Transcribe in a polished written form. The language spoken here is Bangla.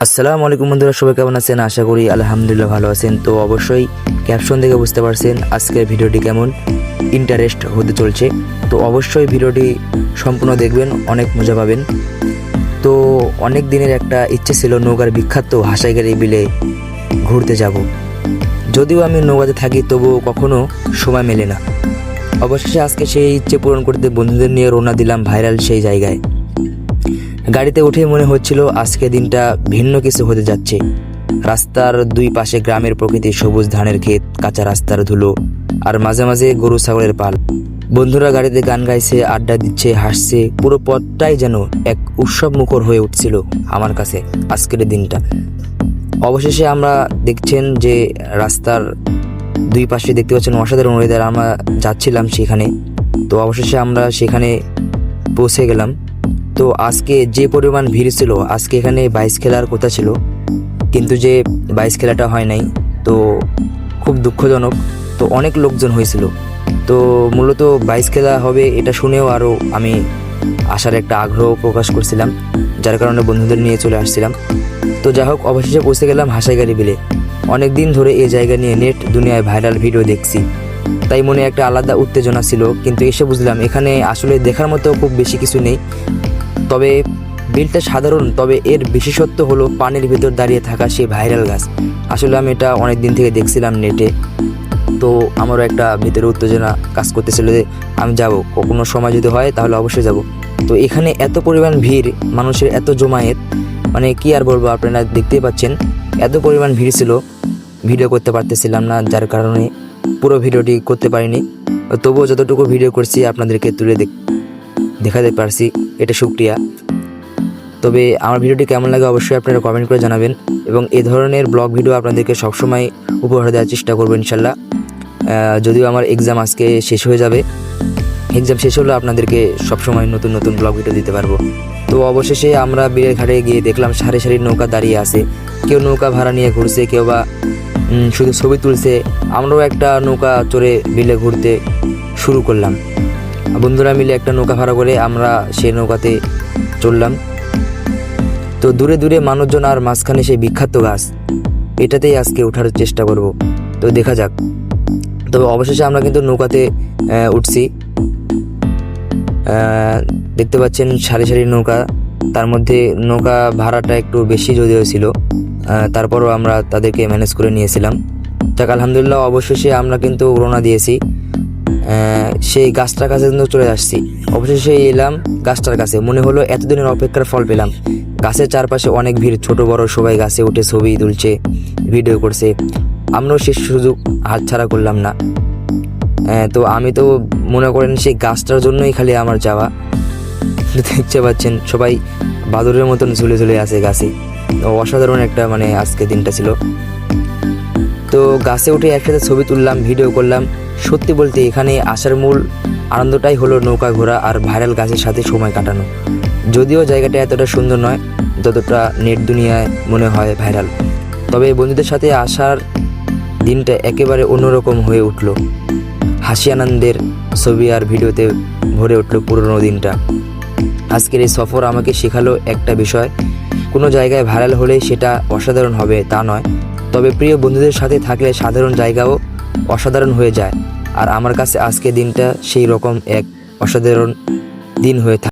আসসালামু আলাইকুম বন্ধুরা, সবাই কেমন আছেন? আশা করি আলহামদুলিল্লাহ ভালো আছেন। তো অবশ্যই ক্যাপশন দেখে বুঝতে পারছেন আজকের ভিডিওটি কেমন ইন্টারেস্ট হতে চলছে। তো অবশ্যই ভিডিওটি সম্পূর্ণ দেখবেন, অনেক মজা পাবেন। তো অনেক দিনের একটা ইচ্ছে ছিল নৌকার বিখ্যাত হাসাইগাড়ি বিলে ঘুরতে যাব। যদিও আমি নৌকাতে থাকি তবুও কখনো সময় মেলে না। অবশেষে আজকে সেই ইচ্ছে পূরণ করতে বন্ধুদের নিয়ে রওনা দিলাম ভাইরাল সেই জায়গায়। গাড়িতে উঠে মনে হচ্ছিল আজকে দিনটা ভিন্ন কিছু হতে যাচ্ছে। রাস্তার দুই পাশে গ্রামের প্রকৃতি, সবুজ ধানের ক্ষেত, কাঁচা রাস্তার ধুলো আর মাঝে মাঝে গরু ছাগলের পাল। বন্ধুরা গাড়িতে গান গাইছে, আড্ডা দিচ্ছে, হাসছে। পুরো পথটাই যেন এক উৎসব মুখর হয়ে উঠছিল আমার কাছে আজকের দিনটা। অবশেষে আমরা দেখছেন যে রাস্তার দুই পাশে দেখতে পাচ্ছেন অসাধারণ ওয়েদার। আমরা যাচ্ছিলাম সেখানে। তো অবশেষে আমরা সেখানে পৌঁছে গেলাম। তো আজকে যে পরিমাণ ভিড় ছিল, আজকে এখানে বাইচ খেলার কথা ছিল, কিন্তু যে বাইচ খেলাটা হয় নাই, তো খুব দুঃখজনক। তো অনেক লোকজন হয়েছিল। তো মূলত বাইচ খেলা হবে এটা শুনেও আরও আমি আসার একটা আগ্রহ প্রকাশ করছিলাম, যার কারণে বন্ধুদের নিয়ে চলে আসছিলাম। তো যাই হোক, অবশেষে পৌঁছে গেলাম হাসাইগাড়ি বিলে। অনেক দিন ধরে এই জায়গা নিয়ে নেট দুনিয়ায় ভাইরাল ভিডিও দেখছি, তাই মনে একটা আলাদা উত্তেজনা ছিল। কিন্তু এসে বুঝলাম এখানে আসলে দেখার মতো খুব বেশি কিছু নেই। তবে বিলটা সাধারণ, তবে এর বিশেষত্ব হলো পানির ভিতর দাঁড়িয়ে থাকা সেই ভাইরাল গাছ। আসলে আমি এটা অনেক দিন থেকে দেখছিলাম নেটে। তো আমারও একটা ভিতরে উত্তেজনা কাজ করতেছিল যে আমি যাব, কোনো সময় যদি হয় তাহলে অবশ্যই যাব। তো এখানে এত পরিমাণ ভিড়, মানুষের এত জমায়েত, মানে কি আর বলবো, আপনারা দেখতেই পাচ্ছেন এত পরিমাণ ভিড় ছিল, ভিডিও করতে পারতেছিলাম না, যার কারণে পুরো ভিডিওটি করতে পারিনি। তবুও যতটুকু ভিডিও করছি আপনাদেরকে তুলে দেখাতে পারছি, এটা শুকরিয়া। তবে আমার ভিডিওটি কেমন লাগে অবশ্যই আপনারা কমেন্ট করে জানাবেন, এবং এই ধরনের ব্লগ ভিডিও আপনাদেরকে সবসময় উপহার দেওয়ার চেষ্টা করবো ইনশাল্লাহ। যদিও আমার এক্সাম আজকে শেষ হয়ে যাবে, এক্সাম শেষ হলে আপনাদেরকে সবসময় নতুন নতুন ব্লগ ভিডিও দিতে পারবো। তো অবশেষে আমরা বিলের ঘাটে গিয়ে দেখলাম সারি সারি নৌকা দাঁড়িয়ে আছে। কেউ নৌকা ভাড়া নিয়ে ঘুরছে, কেউ বা শুধু ছবি তুলছে। আমরাও একটা নৌকা চড়ে বিলে ঘুরতে শুরু করলাম। বন্ধুরা মিলে একটা নৌকা ভাড়া করে আমরা সেই নৌকাতে চললাম। তো দূরে দূরে মানুষজন আর মাঝখানে সেই বিখ্যাত গাছ, এটাতেই আজকে ওঠার চেষ্টা করব। তো দেখা যাক। তবে অবশেষে আমরা কিন্তু নৌকাতে উঠছি। দেখতে পাচ্ছেন সারি সারি নৌকা, তার মধ্যে নৌকা ভাড়াটা একটু বেশি যদিও ছিল, তারপরও আমরা তাদেরকে ম্যানেজ করে নিয়েছিলাম। যাক আলহামদুলিল্লাহ, অবশেষে আমরা কিন্তু রওনা দিয়েছি। সেই গাছটার কাছে কিন্তু চলে আসছি। অবশেষে এলাম গাছটার কাছে। মনে হলো এতদিনের অপেক্ষার ফল পেলাম। গাছের চারপাশে অনেক ভিড়, ছোট বড় সবাই গাছে উঠে ছবি তুলছে, ভিডিও করছে। আমরাও শেষ সুযোগ হাতছাড়া করলাম না। তো আমি তো মনে করেন সেই গাছটার জন্যই খালি আমার যাওয়া। দেখতে পাচ্ছেন সবাই বাদুরের মতন ঝুলে ঝুলে আছে গাছে। অসাধারণ একটা আজকে দিনটা ছিল। তো গাছে উঠে একসাথে ছবি তুললাম, ভিডিও করলাম। সত্যি বলতে এখানে আসার মূল আনন্দটাই হলো নৌকা ঘোরা আর ভাইরাল গাছের সাথে সময় কাটানো। যদিও জায়গাটা এতটা সুন্দর নয় যতটা নেট দুনিয়ায় মনে হয় ভাইরাল, তবে বন্ধুদের সাথে আসার দিনটা একেবারে অন্যরকম হয়ে উঠল। হাসি আনন্দের ছবি আর ভিডিওতে ভরে উঠল পুরনো দিনটা। আজকের এই সফর আমাকে শেখালো একটা বিষয়, কোনো জায়গায় ভাইরাল হলে সেটা অসাধারণ হবে তা নয়, তবে প্রিয় বন্ধুদের সাথে থাকলে সাধারণ জায়গাও অসাধারণ হয়ে যায়। আর আমার কাছে আজকের দিনটা সেই রকম এক অসাধারণ দিন হয়ে থাকে।